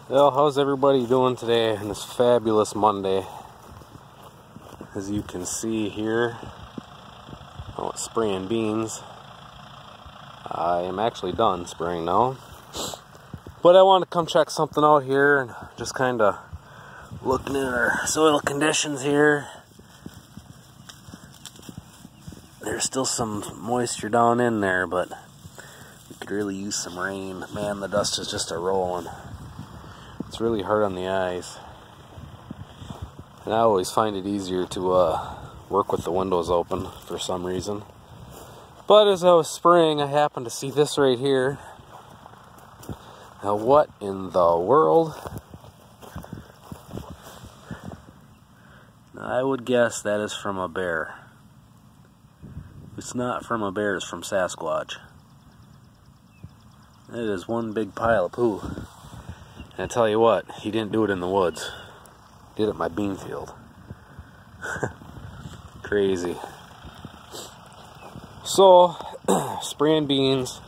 Well, how's everybody doing today on this fabulous Monday? As you can see here, it's spraying beans. I am actually done spraying now, but I want to come check something out here and just kind of looking at our soil conditions here. There's still some moisture down in there, but we could really use some rain. Man, the dust is just a-rolling. It's really hard on the eyes. And I always find it easier to work with the windows open for some reason. But as I was spraying, I happened to see this right here. Now what in the world? I would guess that is from a bear. It's not from a bear, it's from Sasquatch. It is one big pile of poo. And I tell you what, he didn't do it in the woods. He did it in my bean field. Crazy. So, spraying beans.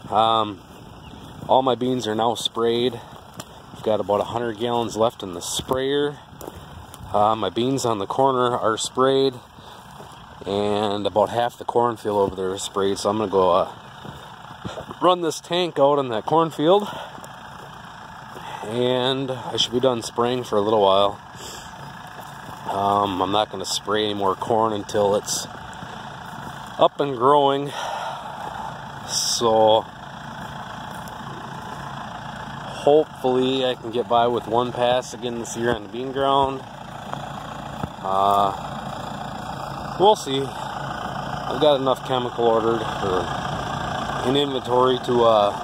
All my beans are now sprayed. I've got about 100 gallons left in the sprayer. My beans on the corner are sprayed. And about half the cornfield over there is sprayed. So I'm going to go run this tank out in that cornfield. And I should be done spraying for a little while. I'm not going to spray any more corn until it's up and growing. So hopefully I can get by with one pass again this year on the bean ground. We'll see. I've got enough chemical ordered or in inventory to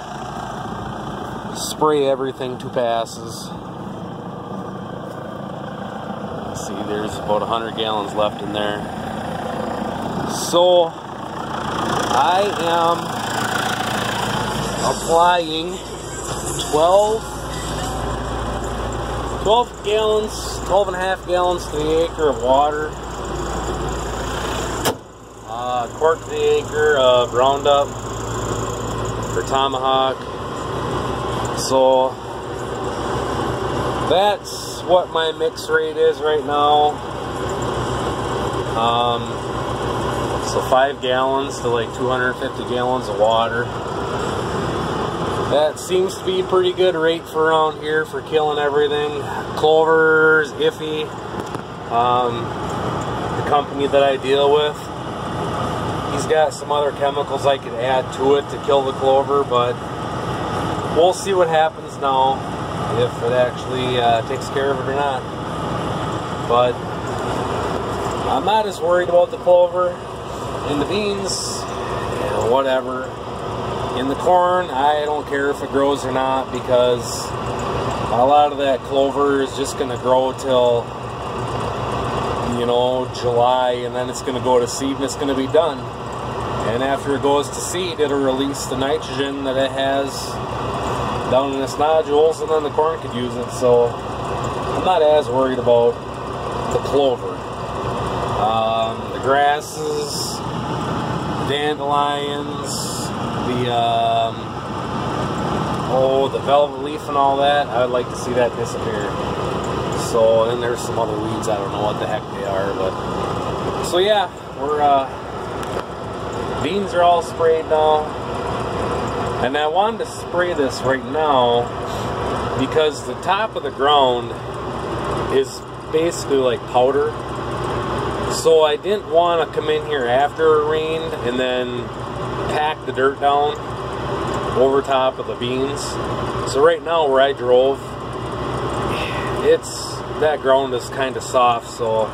spray everything 2 passes. Let's see, there's about 100 gallons left in there. So I am applying 12 and a half gallons to the acre of water. Quart to the acre of Roundup for Tomahawk. So that's what my mix rate is right now. So 5 gallons to like 250 gallons of water. That seems to be a pretty good rate for around here for killing everything. Clover's iffy. The company that I deal with, he's got some other chemicals I could add to it to kill the clover, but we'll see what happens now, if it actually takes care of it or not. But I'm not as worried about the clover. In the beans, whatever. In the corn, I don't care if it grows or not, because a lot of that clover is just going to grow till, you know, July, and then it's going to go to seed and it's going to be done. And after it goes to seed, it'll release the nitrogen that it has down in its nodules, and then the corn could use it. So I'm not as worried about the clover. The grasses, the dandelions, the velvet leaf and all that, I'd like to see that disappear. So, and there's some other weeds, I don't know what the heck they are, but so yeah, we're beans are all sprayed now. And I wanted to spray this right now because the top of the ground is basically like powder. So I didn't want to come in here after it rained and then pack the dirt down over top of the beans. So right now where I drove, that ground is kind of soft, so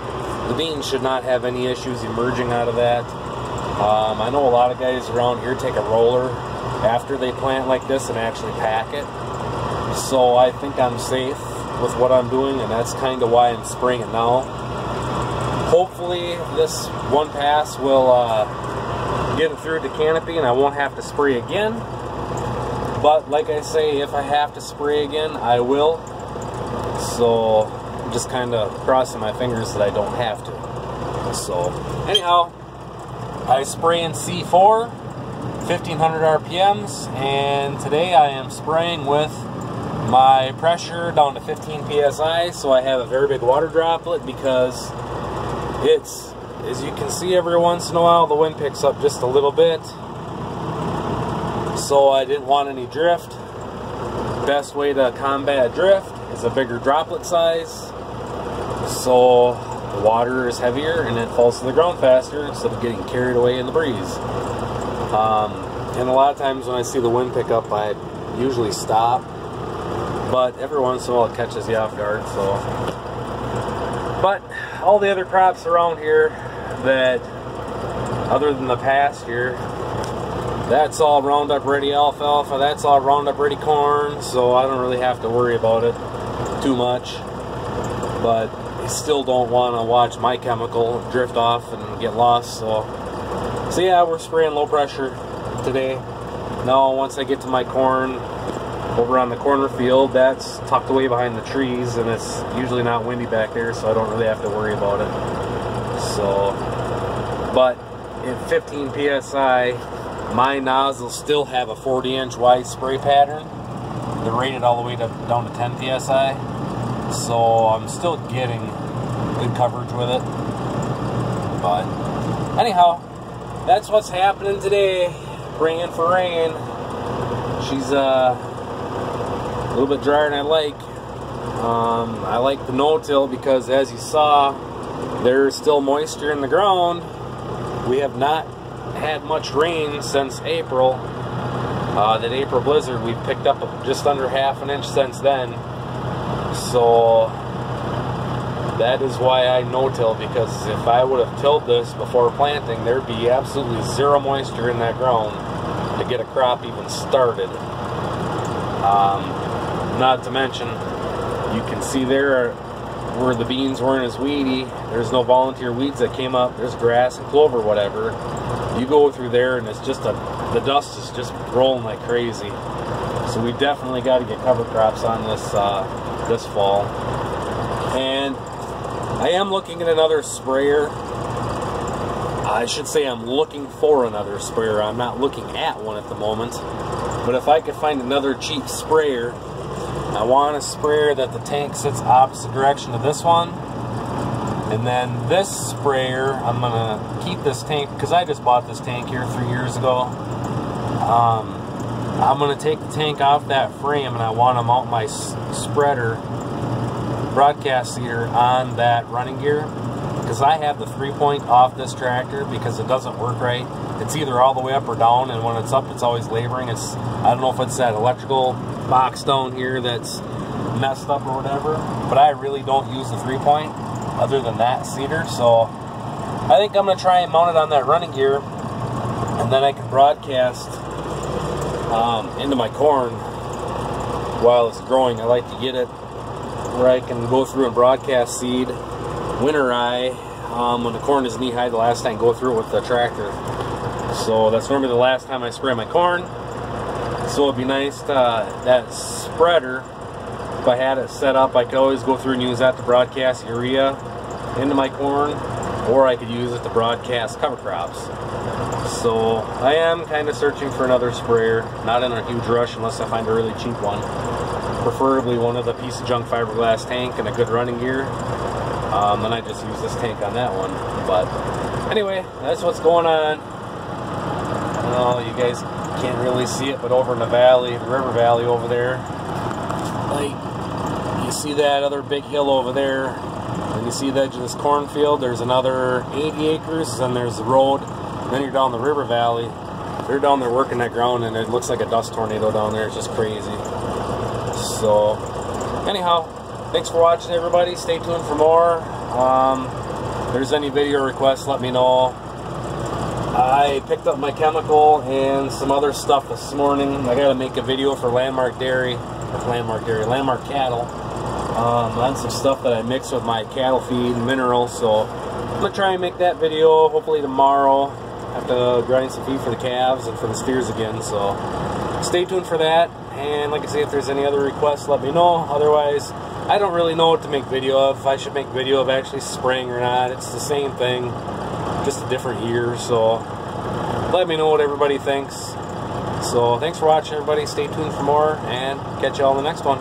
the beans should not have any issues emerging out of that. I know a lot of guys around here take a roller after they plant like this and actually pack it. So I think I'm safe with what I'm doing, and that's kind of why I'm spraying it now. Hopefully this one pass will get it through the canopy and I won't have to spray again. But like I say, if I have to spray again, I will. So I'm just kind of crossing my fingers that I don't have to. So anyhow, I spray in C4, 1500 RPMs, and today I am spraying with my pressure down to 15 psi, so I have a very big water droplet because it's, as you can see, every once in a while the wind picks up just a little bit, so I didn't want any drift. Best way to combat drift is a bigger droplet size, so the water is heavier and it falls to the ground faster instead of getting carried away in the breeze. And a lot of times when I see the wind pick up, I usually stop, but every once in a while it catches you off guard. So, but all the other crops around here that, other than the pasture, that's all Roundup Ready alfalfa, that's all Roundup Ready corn, so I don't really have to worry about it too much. But I still don't want to watch my chemical drift off and get lost. So yeah, we're spraying low pressure today. Now once I get to my corn over on the corner field, that's tucked away behind the trees and it's usually not windy back there, so I don't really have to worry about it. So, but at 15 psi, my nozzles still have a 40-inch wide spray pattern. They're rated all the way down to 10 psi, so I'm still getting good coverage with it. But anyhow, that's what's happening today. Praying for rain. She's a little bit drier than I like. I like the no-till because, as you saw, there's still moisture in the ground. We have not had much rain since April. That April blizzard, we've picked up just under ½ an inch since then. So that is why I no-till, because if I would have tilled this before planting, there'd be absolutely zero moisture in that ground to get a crop even started. Not to mention, you can see there where the beans weren't as weedy, there's no volunteer weeds that came up, there's grass and clover, whatever. You go through there and it's just the dust is just rolling like crazy. So we definitely got to get cover crops on this this fall. And I am looking at another sprayer. I should say I'm looking for another sprayer. I'm not looking at one at the moment. But if I could find another cheap sprayer, I want a sprayer that the tank sits opposite direction to this one. And then this sprayer, I'm going to keep this tank, because I just bought this tank here 3 years ago. I'm going to take the tank off that frame and I want to mount my spreader broadcast seeder on that running gear, because I have the 3-point off this tractor because it doesn't work right. It's either all the way up or down, and when it's up it's always laboring. I don't know if it's that electrical box down here that's messed up or whatever, but I really don't use the 3-point other than that seeder. So I think I'm going to try and mount it on that running gear, and then I can broadcast into my corn while it's growing. I like to get it where I can go through and broadcast seed winter eye when the corn is knee high. The last time, go through it with the tractor. So that's normally the last time I spray my corn. So it'd be nice to, that spreader, if I had it set up, I could always go through and use that to broadcast urea into my corn, or I could use it to broadcast cover crops. So I am kind of searching for another sprayer, not in a huge rush unless I find a really cheap one. Preferably one with a piece of junk fiberglass tank and a good running gear. Then I just use this tank on that one. But anyway, that's what's going on. I know you guys can't really see it, but over in the valley, the river valley over there, like, you see that other big hill over there, and you see the edge of this cornfield. There's another 80 acres, and there's the road. And then you're down the river valley. They're down there working that ground, and it looks like a dust tornado down there. It's just crazy. So anyhow, thanks for watching, everybody. Stay tuned for more. If there's any video requests, let me know. I picked up my chemical and some other stuff this morning. I got to make a video for Landmark Cattle on some stuff that I mix with my cattle feed and minerals. So I'm going to try and make that video hopefully tomorrow. I have to grind some feed for the calves and for the steers again. So stay tuned for that. And like I say, if there's any other requests, let me know. Otherwise, I don't really know what to make video of. If I should make video of actually spraying or not. It's the same thing, just a different year. So let me know what everybody thinks. So thanks for watching, everybody. Stay tuned for more, and catch you all in the next one.